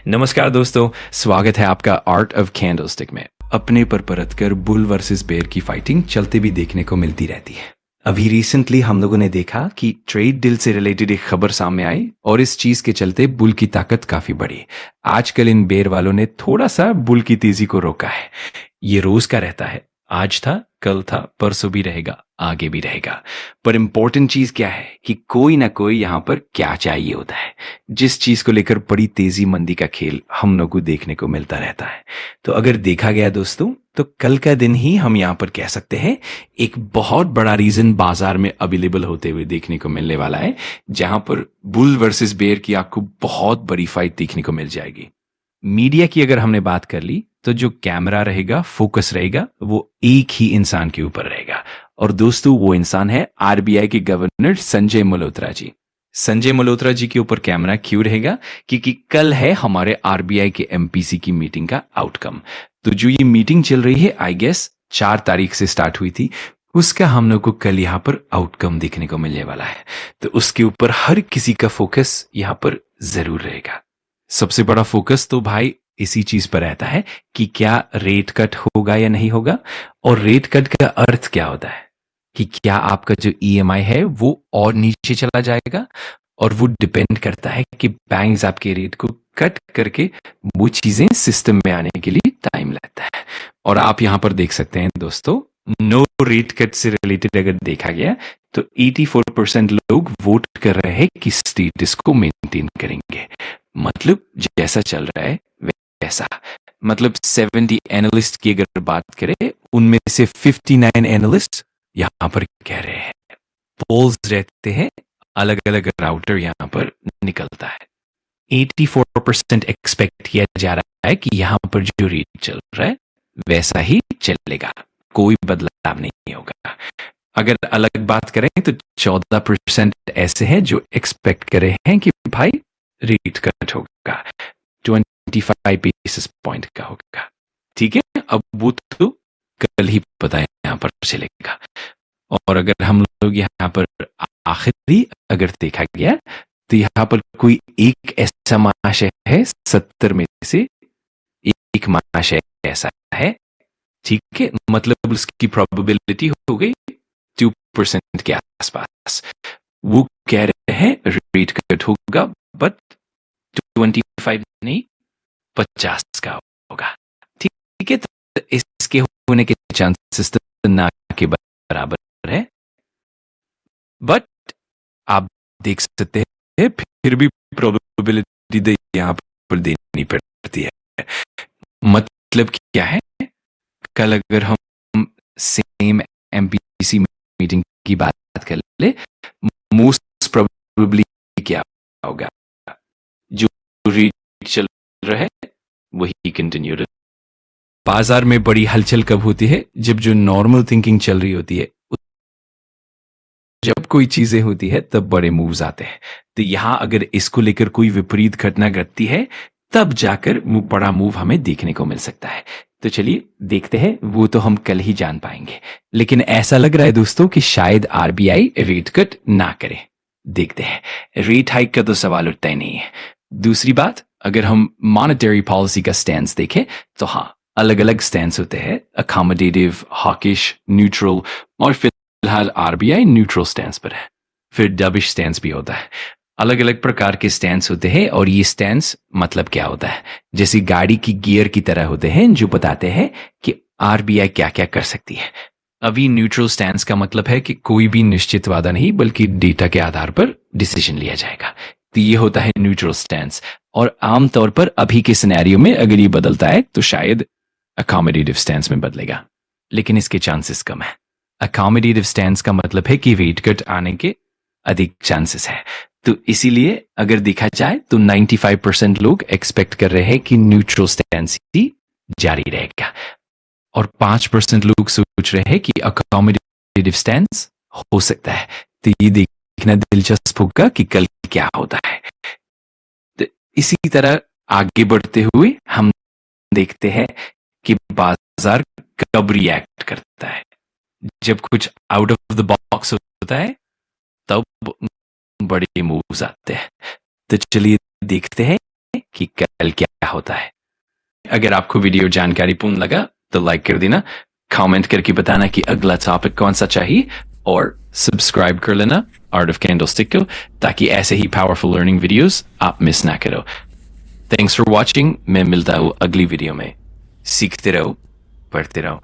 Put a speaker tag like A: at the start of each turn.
A: नमस्कार दोस्तों, स्वागत है आपका आर्ट ऑफ कैंडलस्टिक में। अपने पर परत कर बुल वर्सेस बेयर की फाइटिंग चलते भी देखने को मिलती रहती है। अभी रिसेंटली हम लोगों ने देखा कि ट्रेड डील से रिलेटेड एक खबर सामने आई और इस चीज के चलते बुल की ताकत काफी बढ़ी। आजकल इन बेयर वालों ने थोड़ा सा बुल की तेजी को रोका है। ये रोज का रहता है, आज था, कल था, परसों भी रहेगा, आगे भी रहेगा। पर इंपॉर्टेंट चीज क्या है कि कोई ना कोई यहाँ पर क्या चाहिए होता है, जिस चीज को लेकर बड़ी तेजी मंदी का खेल हम लोग को देखने को मिलता रहता है। तो अगर देखा गया दोस्तों, तो कल का दिन ही हम यहाँ पर कह सकते हैं एक बहुत बड़ा रीजन बाजार में अवेलेबल होते हुए देखने को मिलने वाला है, जहां पर बुल वर्सेस बेयर की आपको बहुत बड़ी फाइट देखने को मिल जाएगी। मीडिया की अगर हमने बात कर ली, तो जो कैमरा रहेगा, फोकस रहेगा, वो एक ही इंसान के ऊपर रहेगा। और दोस्तों, वो इंसान है आरबीआई के गवर्नर संजय मल्होत्रा जी। संजय मल्होत्रा जी के ऊपर कैमरा क्यों रहेगा? क्योंकि कल है हमारे आरबीआई के एमपीसी की मीटिंग का आउटकम। तो जो ये मीटिंग चल रही है, आई गेस 4 तारीख से स्टार्ट हुई थी, उसका हम लोग को कल यहाँ पर आउटकम देखने को मिलने वाला है। तो उसके ऊपर हर किसी का फोकस यहाँ पर जरूर रहेगा। सबसे बड़ा फोकस तो भाई इसी चीज पर रहता है कि क्या रेट कट होगा या नहीं होगा। और रेट कट का अर्थ क्या होता है कि क्या आपका जो ईएमआई है वो और नीचे चला जाएगा। और वो डिपेंड करता है कि बैंक्स आपके रेट को कट करके वो चीजें सिस्टम में आने के लिए टाइम लगता है। और आप यहां पर देख सकते हैं दोस्तों, नो रेट कट से रिलेटेड अगर देखा गया तो 84% लोग वोट कर रहे हैं कि स्टेटस को मेंटेन करेंगे। मतलब जैसा चल रहा है वैसा। मतलब 70 एनालिस्ट की अगर बात करें, उनमें से 59 एनालिस्ट यहां पर कह रहे हैं। पोल्स रहते हैं, अलग अलग राउटर यहां पर निकलता है। 84% एक्सपेक्ट किया जा रहा है कि यहां पर जो रेट चल रहा है वैसा ही चलेगा, कोई बदलाव नहीं होगा। अगर अलग बात करें तो 14% ऐसे हैं जो एक्सपेक्ट कर रहे हैं कि भाई रेट कट होगा, 25 बेसिस पॉइंट का होगा। ठीक है, अब वो तो कल ही पता है यहां पर चलेगा। और अगर हम लोग यहाँ पर आखिरी अगर देखा गया, तो यहाँ पर कोई एक ऐसा महाशय है 70 में से एक महाशय ऐसा है। ठीक है, मतलब उसकी प्रोबेबिलिटी हो गई 2% के आसपास। वो कह रहे हैं रेट कट होगा, बट 25 नहीं, 50 का होगा। ठीक है, तो इसके होने के चांसेस तो ना के बराबर है। बट आप देख सकते हैं फिर भी प्रोबेबिलिटी यहाँ पर देनी पड़ती है। मतलब क्या है, कल अगर हम सेम एमपीसी मीटिंग की बात कर ले, मोस्ट प्रोबेबली क्या होगा, जो रेट चल रहा है वही कंटिन्यू। बाजार में बड़ी हलचल कब होती है? जब जो नॉर्मल थिंकिंग चल रही होती है, जब कोई चीजें होती है तब बड़े मूव्स आते हैं। तो यहां अगर इसको लेकर कोई विपरीत घटना घटती है, तब जाकर वो बड़ा मूव हमें देखने को मिल सकता है। तो चलिए देखते हैं, वो तो हम कल ही जान पाएंगे। लेकिन ऐसा लग रहा है दोस्तों कि शायद आरबीआई रेट कट ना करे। देखते हैं, रेट हाइक का तो सवाल उठता ही नहीं है। दूसरी बात, अगर हम मॉनेटरी पॉलिसी का स्टैंस देखें, तो हाँ, अलग अलग स्टैंस होते हैं, अकोमोडेटिव, हॉकिश, न्यूट्रल। और फिलहाल आरबीआई न्यूट्रल स्टैंस पर है। फिर डबिश स्टैंस भी होता है। अलग अलग प्रकार के स्टैंस होते हैं, और ये स्टैंस मतलब क्या होता है, जैसे गाड़ी की गियर की तरह होते हैं जो बताते हैं कि आरबीआई क्या क्या कर सकती है। अभी न्यूट्रल स्टैंस का मतलब है कि कोई भी निश्चित वादा नहीं, बल्कि डेटा के आधार पर डिसीजन लिया जाएगा। तो ये होता है न्यूट्रल स्टैंस। और आमतौर पर अभी के सिनेरियो में अगर ये बदलता है तो शायद अकोमोडेटिव स्टैंस में बदलेगा, लेकिन इसके चांसेस कम है। अकोमोडेटिव स्टैंस का मतलब है कि रेट कट आने के अधिक चांसेस है। तो इसीलिए अगर देखा जाए तो 95% लोग एक्सपेक्ट कर रहे हैं कि न्यूट्रल स्टैंस ही जारी रहेगा, और 5% लोग सोच रहे हैं कि अकोमोडेटिव स्टैंस हो सकता है। तो ये देखना दिलचस्प होगा कि कल क्या होता है। तो इसी तरह आगे बढ़ते हुए हम देखते हैं कि बाजार कब रिएक्ट करता है। जब कुछ आउट ऑफ द बॉक्स होता है तब बड़े मूव्स आते हैं। तो चलिए देखते हैं कि कल क्या होता है। अगर आपको वीडियो जानकारीपूर्ण लगा तो लाइक कर देना, कमेंट करके बताना कि अगला टॉपिक कौन सा चाहिए, और सब्सक्राइब कर लेना आर्ट ऑफ कैंडलस्टिक को, ताकि ऐसे ही पावरफुल लर्निंग वीडियोस आप मिस ना करो। Thanks for watching. मैं मिलता हूँ अगली वीडियो में। सीखते रहो, पढ़ते रहो।